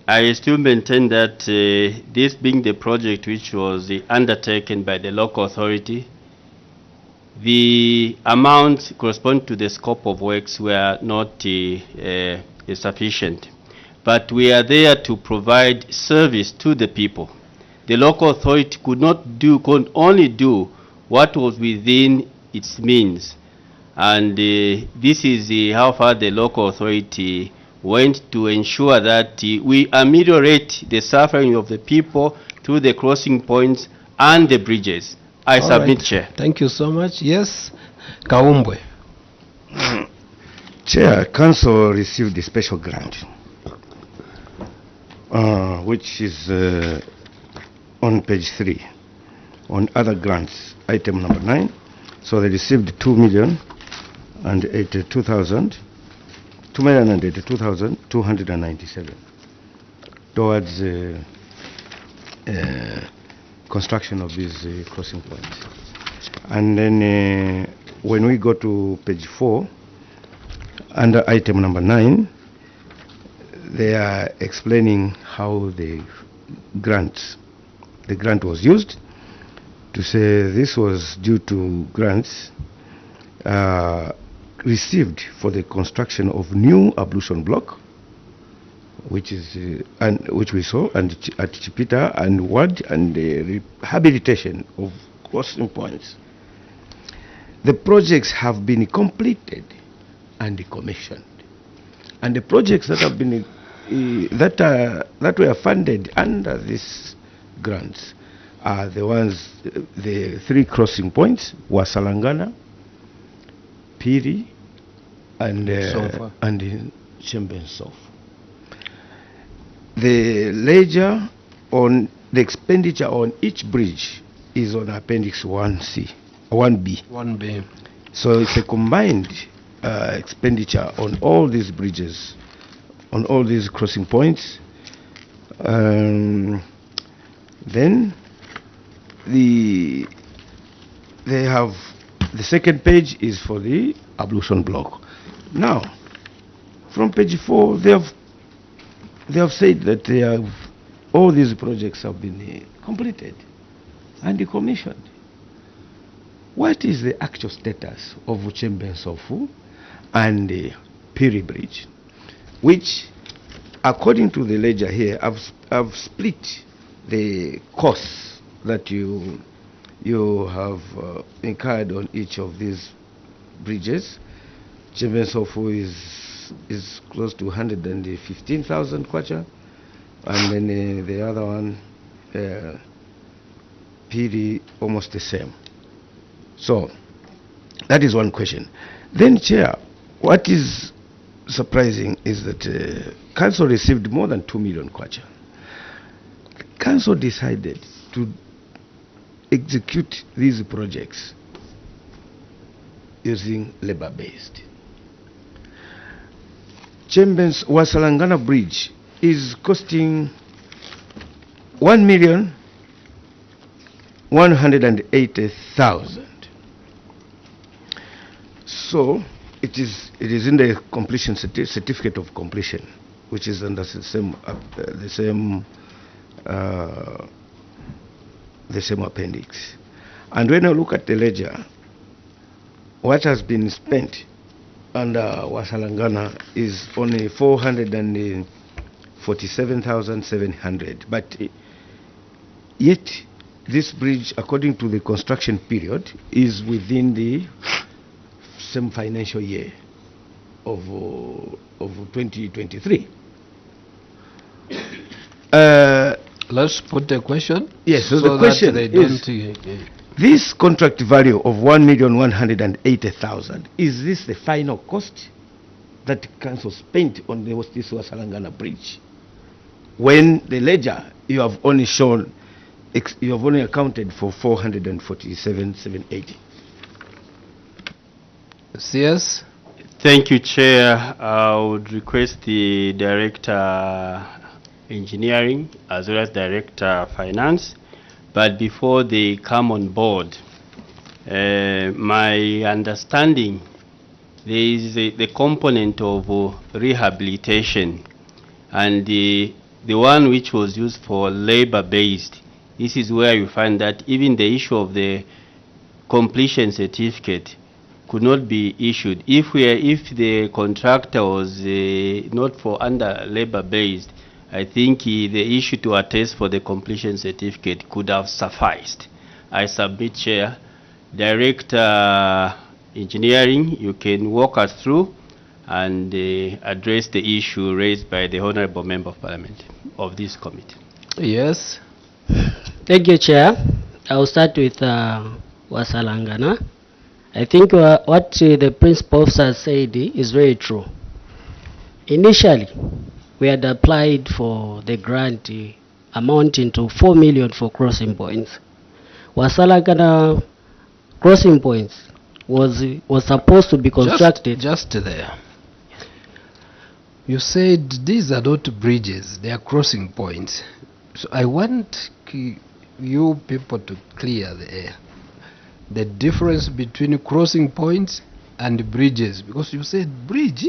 I still maintain that this being the project which was undertaken by the local authority, the amount corresponding to the scope of works were not sufficient. But we are there to provide service to the people. The local authority could only do what was within its means. And this is how far the local authority went to ensure that we ameliorate the suffering of the people through the crossing points and the bridges. I submit, Chair. Thank you so much. Yes, Kaumbwe. Chair, Council received a special grant, which is on page 3, on other grants, item number 9. So they received 2,082,297 towards construction of these crossing points. And then when we go to page 4, under item number 9, they are explaining how the grant was used, to say this was due to grants received for the construction of new ablution block, which is which we saw, and at Chipita and Ward, and the rehabilitation of crossing points. The projects have been completed and commissioned, and the projects that have been that were funded under these grants are the ones, the 3 crossing points: Wasalangana, Piri, and Chembensof. The ledger on the expenditure on each bridge is on Appendix 1B. So it's a combined expenditure on all these bridges, on all these crossing points. Then they have the second page is for the ablution block. Now, from page 4, they have said that all these projects have been completed and commissioned. What is the actual status of Chembensofu and the Piri Bridge, which, according to the ledger here, I've split the costs that you have incurred on each of these bridges. Chembensofu is close to 115,000 kwacha, and then the other one, Piri, almost the same. So that is one question. Then, Chair, what is surprising is that Council received more than 2 million kwacha. Council decided to execute these projects using labor-based. Wasalangana Bridge is costing 1,180,000. So it is in the completion certificate of completion, which is under the same appendix. And when I look at the ledger, what has been spent under Wasalangana is only 447,700. But yet, this bridge, according to the construction period, is within the same financial year of 2023. Let's put the question. Yes, so so the question that they is, this contract value of 1,180,000, is this the final cost that council spent on this Wasalangana bridge? When the ledger, you have only shown, you have only accounted for 447,780. Yes. Thank you, Chair. I would request the Director Engineering as well as Director Finance, but before they come on board, my understanding, there is the component of rehabilitation, and the one which was used for labor-based. This is where you find that even the issue of the completion certificate could not be issued. If the contractor was not for under labor-based, I think the issue to attest for the completion certificate could have sufficed. I submit, Chair. Director Engineering, you can walk us through and address the issue raised by the Honorable Member of Parliament of this committee. Yes. Thank you, Chair. I'll start with Wasalangana. I think what the principal officer said is very true. Initially, we had applied for the grant amounting to 4 million for crossing points. Wasalangana crossing points was supposed to be constructed. Just there. You said these are not bridges, they are crossing points. So I want you people to clear the air. The difference between crossing points and bridges, because you said bridge,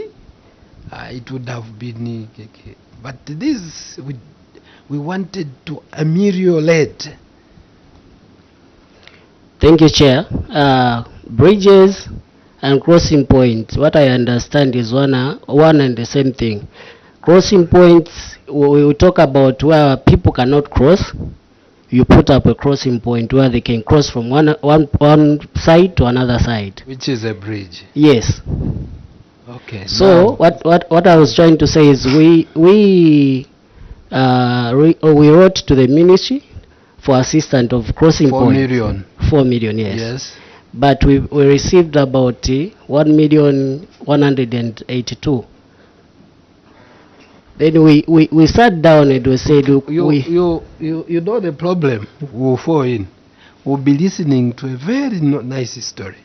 it would have been, but this we wanted to ameliorate. Thank you, Chair. Bridges and crossing points, what I understand is one and the same thing. Crossing points, we will talk about where people cannot cross. You put up a crossing point where they can cross from one side to another side. Which is a bridge. Yes. Okay. So what I was trying to say is we wrote to the ministry for assistance of crossing 4 points. million. 4 million, yes. Yes. But we received about 1,182,000. Then we sat down and we said, you know the problem we'll fall in. We'll be listening to a very nice story.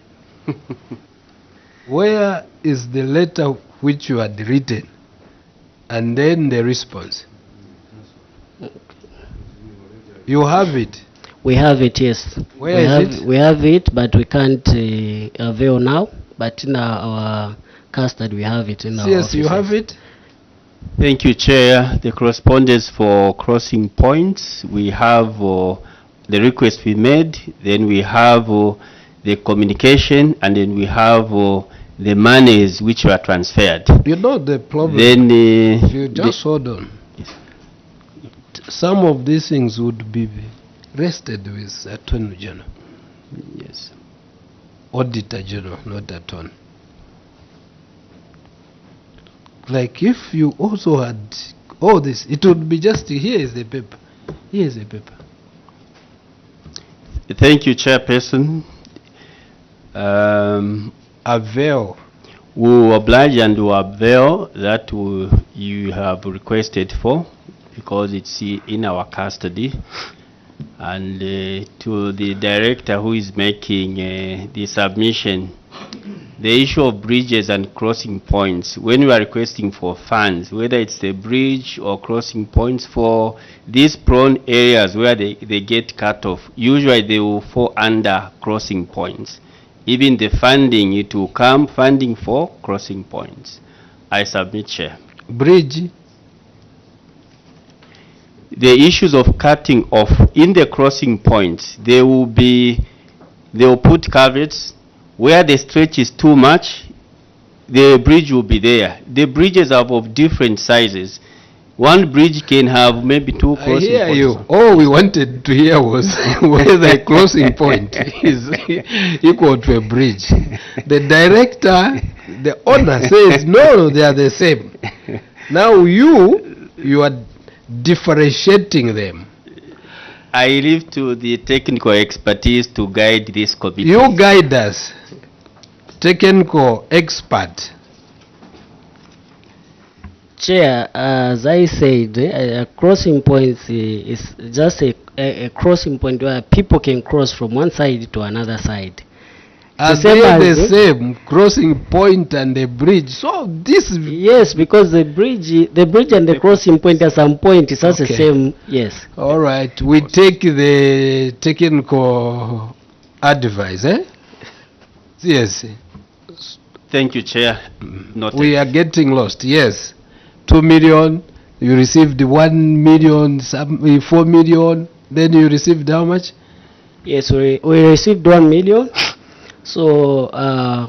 Where is the letter which you had written? And then the response. You have it? We have it, yes. Where is it? We have it, but we can't avail now. But in our custody, we have it in our Yes, offices. you have it? Thank you, Chair. The correspondence for crossing points, we have the request we made, then we have the communication, and then we have the monies which were transferred. You know the problem. Then you just hold on. Yes. Some of these things would be rested with Attorney General. Yes. Auditor General, not Attorney. Like if you also had all this, it would be just, here is the paper. Here is the paper. Thank you, Chairperson. Avail. We will oblige and we will avail that you have requested for, because it's in our custody. And to the director who is making the submission, the issue of bridges and crossing points, when we are requesting for funds, whether it's the bridge or crossing points for these prone areas where they get cut off, usually they will fall under crossing points. Even the funding, it will come funding for crossing points. I submit, Chair. Bridge. The issues of cutting off in the crossing points, they will put caveats. Where the stretch is too much, the bridge will be there. The bridges are of different sizes. One bridge can have maybe two I crossing hear points. you. All we wanted to hear was whether a crossing point is equal to a bridge. The director, the owner says, no, they are the same. Now you are differentiating them. I leave to the technical expertise to guide this committee. You guide us, technical expert. Chair, as I said, a crossing point is just a crossing point where people can cross from one side to another side. Are they the same crossing point and the bridge? So this yes, because the bridge and the crossing point at some point is also the same. Yes. All right, we take the technical advice, eh? Yes. Thank you, Chair. We are getting lost. Yes, 2 million. You received 1 million, 4 million. Then you received how much? Yes, we received 1 million. So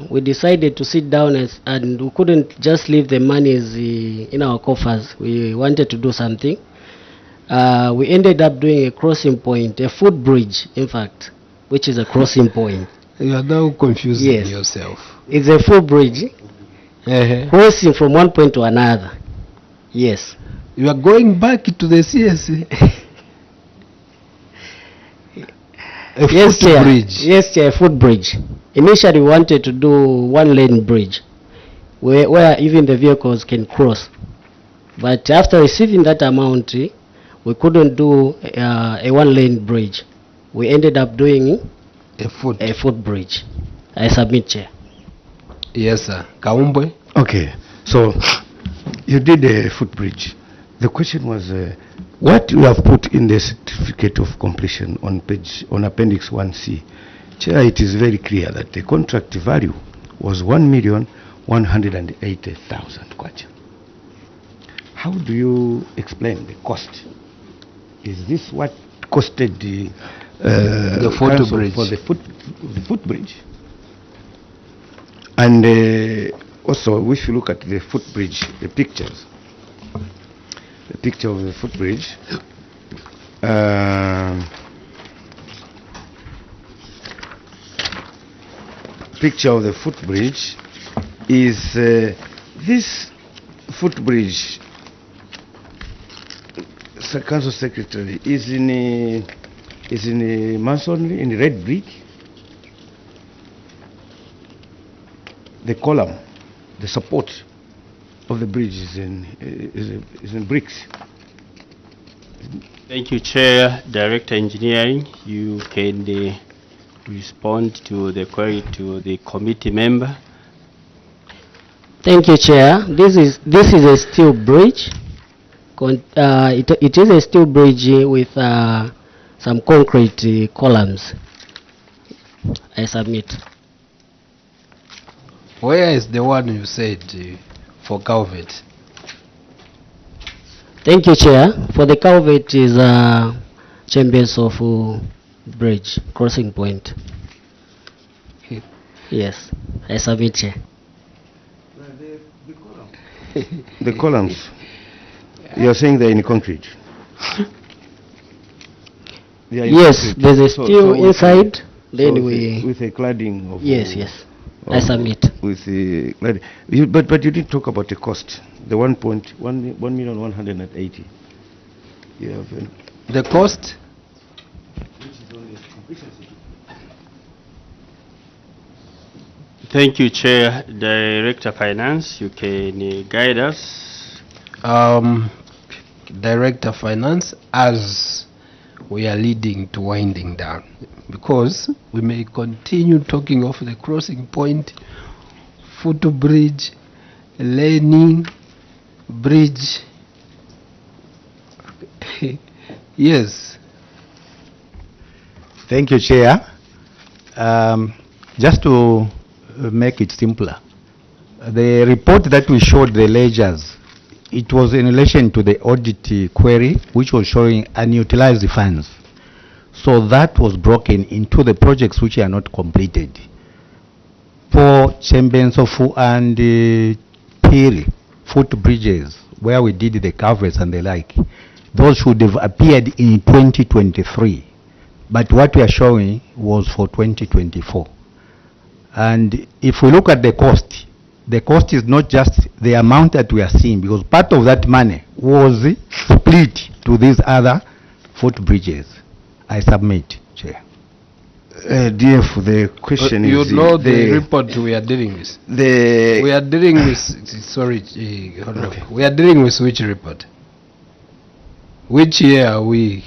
we decided to sit down and we couldn't just leave the monies in our coffers. We wanted to do something. We ended up doing a crossing point, a footbridge, in fact, which is a crossing point. You are now confusing yourself. It's a footbridge crossing from one point to another. Yes. You are going back to the CSC. Yes, Chair, a footbridge. Initially, we wanted to do 1-lane bridge where even the vehicles can cross. But after receiving that amount, we couldn't do a 1-lane bridge. We ended up doing a footbridge. I submit, Chair. Yes, sir. Kaumbwe? Okay, so you did a footbridge. The question was, what you have put in the certificate of completion on appendix 1C. Chair, it is very clear that the contract value was 1,180,000 kwacha. How do you explain the cost? Is this what costed the footbridge for the footbridge? And also, if you look at the footbridge, the pictures, the picture of the footbridge, picture of the footbridge is this footbridge, Council Secretary, is in masonry, in red brick. The column, the support of the bridge is in bricks. Thank you, Chair. Director Engineering, you can respond to the query to the committee member. Thank you, Chair. This is a steel bridge. It is a steel bridge with some concrete columns. I submit. Where is the one you said for culvert? Thank you, Chair. For the culvert is Chambers of Bridge, crossing point. Yes, I submit, Chair. The columns, you are saying they're in concrete? Yes, there's a steel inside. Then with a cladding of... Yes. I submit. With the cladding. But you didn't talk about the cost. The 1,180,000. You have the cost? Thank you, Chair. Director Finance, you can guide us. Director Finance, as we are leading to winding down, because we may continue talking of the crossing point, footbridge, laning, bridge. Yes. Thank you, Chair. Just to make it simpler, the report that we showed the ledgers, it was in relation to the audit query, which was showing unutilized funds. So that was broken into the projects which are not completed. for Chembensofu and Piri footbridges, where we did the covers and the like, those should have appeared in 2023. But what we are showing was for 2024. And if we look at the cost is not just the amount that we are seeing, because part of that money was split to these other footbridges. I submit, Chair. DF, the question You is... know the report we are dealing with. We are dealing with, sorry, Honorable. We are dealing with which report? Which year are we?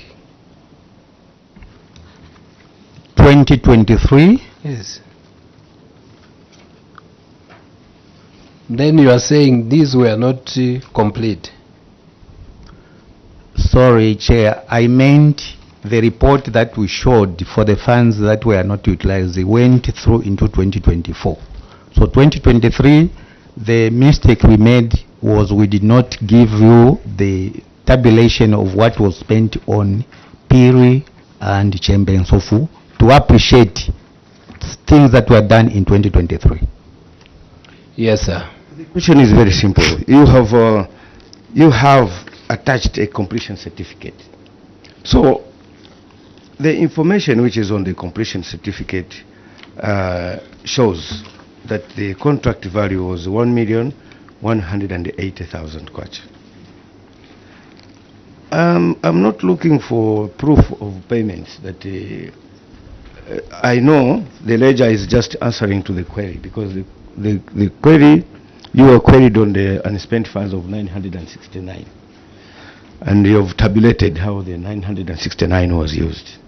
2023. Yes. Then you are saying these were not complete. Sorry, Chair. I meant the report that we showed for the funds that were not utilized. They went through into 2024. So 2023, the mistake we made was we did not give you the tabulation of what was spent on Piri and Chembensofu to appreciate things that were done in 2023. Yes, sir. The question is very simple. You have attached a completion certificate. So the information which is on the completion certificate shows that the contract value was 1,180,000 kwacha. I'm not looking for proof of payments. That I know the ledger is just answering to the query, because the query, you were queried on the unspent funds of 969, and you have tabulated how the 969 was used.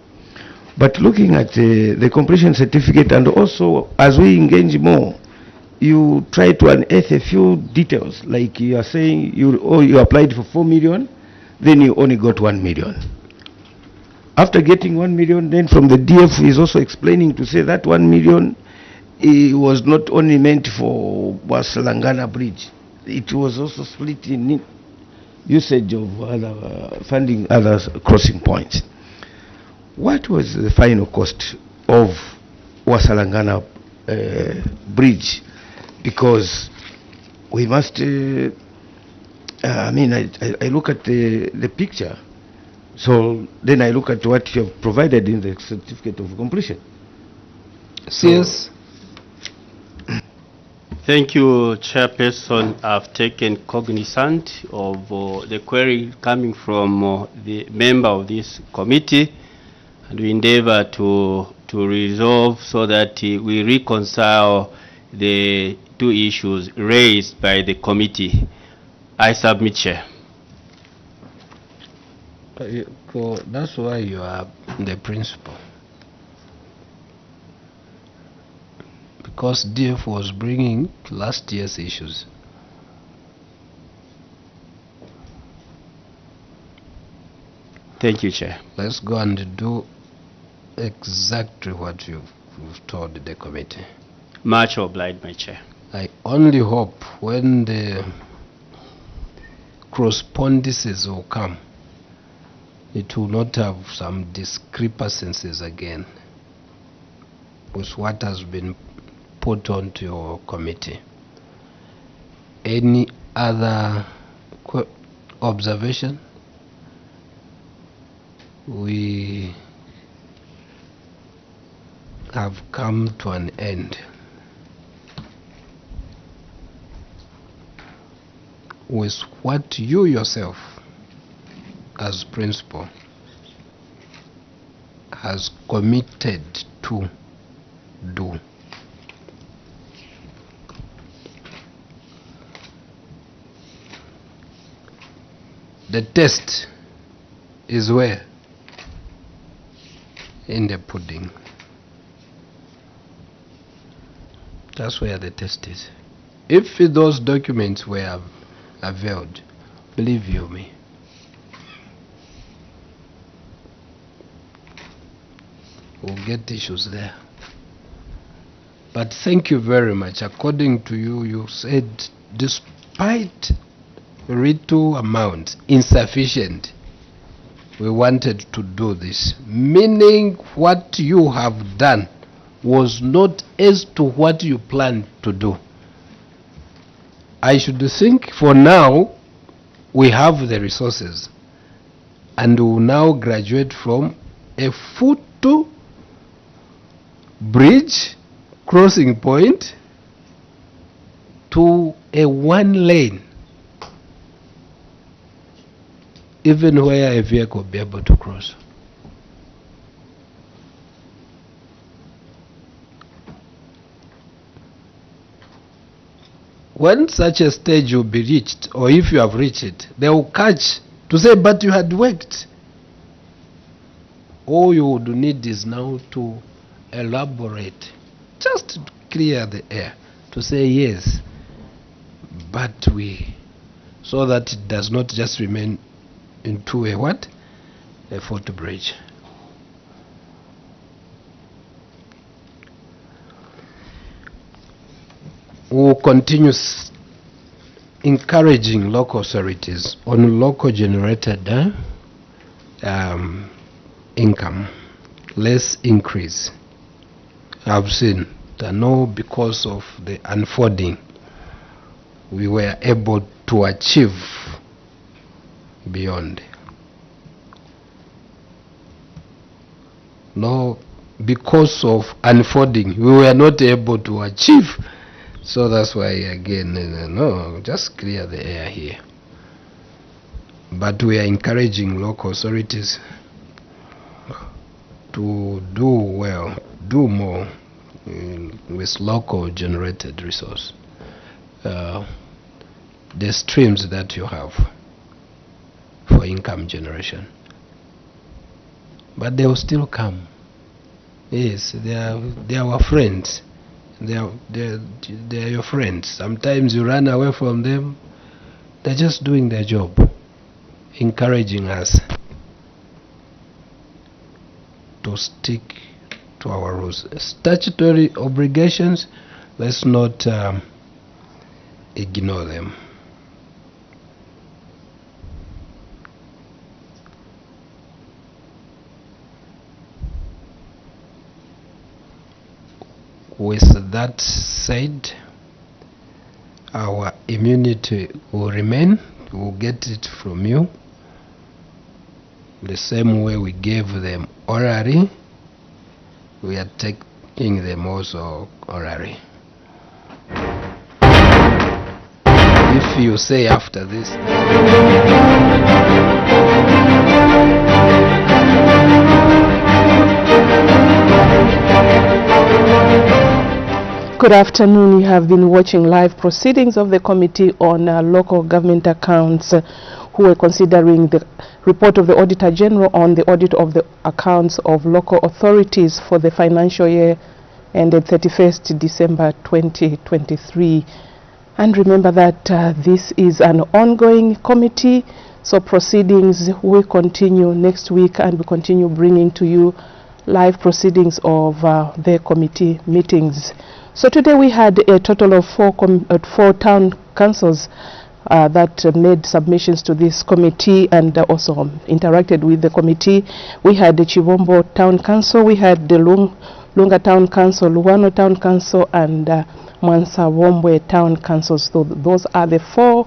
But looking at the completion certificate, and also as we engage more, you try to unearth a few details, like you are saying you applied for 4 million, then you only got 1 million. After getting 1 million, then from the DF is also explaining to say that 1 million was not only meant for Wasalangana Bridge, it was also split in usage of other funding other crossing points. What was the final cost of Wasalangana Bridge? Because we must, I look at the picture, so then I look at what you have provided in the certificate of completion. Yes. Thank you, Chairperson. I've taken cognizance of the query coming from the member of this committee, and we endeavor to resolve so that we reconcile the two issues raised by the committee. I submit, Chair. That's why you are the principal. Because DF was bringing last year's issues. Thank you, Chair. Let's go and do exactly what you've told the committee. Much obliged, my Chair. I only hope when the correspondences will come, it will not have some discrepancies again with what has been put onto your committee. Any other observation? We have come to an end with what you yourself as principal has committed to do. The test is where? In the pudding. That's where the test is. If those documents were availed, believe you me, we'll get issues there. But thank you very much. According to you, you said despite little amount, insufficient, we wanted to do this. Meaning what you have done was not as to what you planned to do. I should think for now we have the resources and we will now graduate from a foot bridge crossing point to a one lane, even where a vehicle will be able to cross. When such a stage will be reached, or if you have reached it, they will catch to say, but you had worked. All you would need is now to elaborate, just to clear the air, to say yes, but we, so that it does not just remain into a what? A footbridge. We will continue encouraging local authorities on local generated income, less increase. I've seen that no, because of the unfolding, we were able to achieve beyond. No, because of unfolding, we were not able to achieve. So that's why, again, no, just clear the air here. But we are encouraging local authorities to do well, do more with local generated resource. The streams that you have for income generation. But they will still come. Yes, they are our friends. They are your friends. Sometimes you run away from them. They're just doing their job, encouraging us to stick to our rules. Statutory obligations, let's not ignore them. With that said, our immunity will remain. We'll get it from you. The same way we gave them orally, we are taking them also orally. If you say after this, good afternoon. You have been watching live proceedings of the Committee on Local Government Accounts, who are considering the report of the Auditor General on the audit of the accounts of local authorities for the financial year ended 31st December 2023. And remember that this is an ongoing committee, so proceedings will continue next week, and we continue bringing to you live proceedings of the committee meetings. So today we had a total of four town councils that made submissions to this committee and also interacted with the committee. We had the Chivombo Town Council, we had the Lunga Town Council, Luano Town Council, and Mwansabombwe Town Council. So those are the four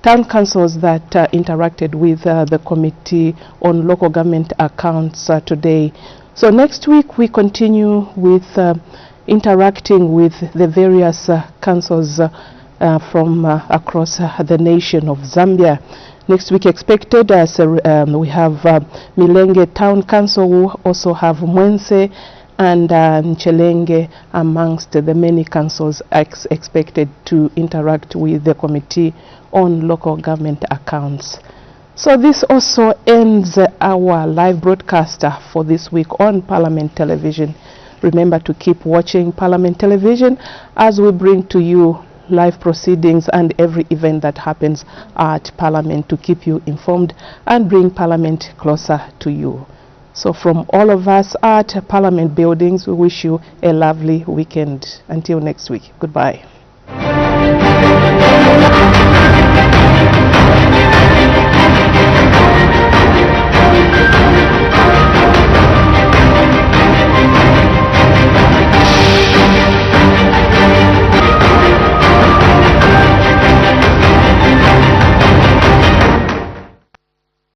town councils that interacted with the Committee on Local Government Accounts today. So next week we continue with interacting with the various councils from across the nation of Zambia. Next week expected, as we have Milenge Town Council, who also have Mwense and Nchelenge amongst the many councils expected to interact with the Committee on Local Government Accounts. So this also ends our live broadcast for this week on Parliament Television. Remember to keep watching Parliament Television as we bring to you live proceedings and every event that happens at Parliament to keep you informed and bring Parliament closer to you. So from all of us at Parliament Buildings, we wish you a lovely weekend. Until next week, goodbye.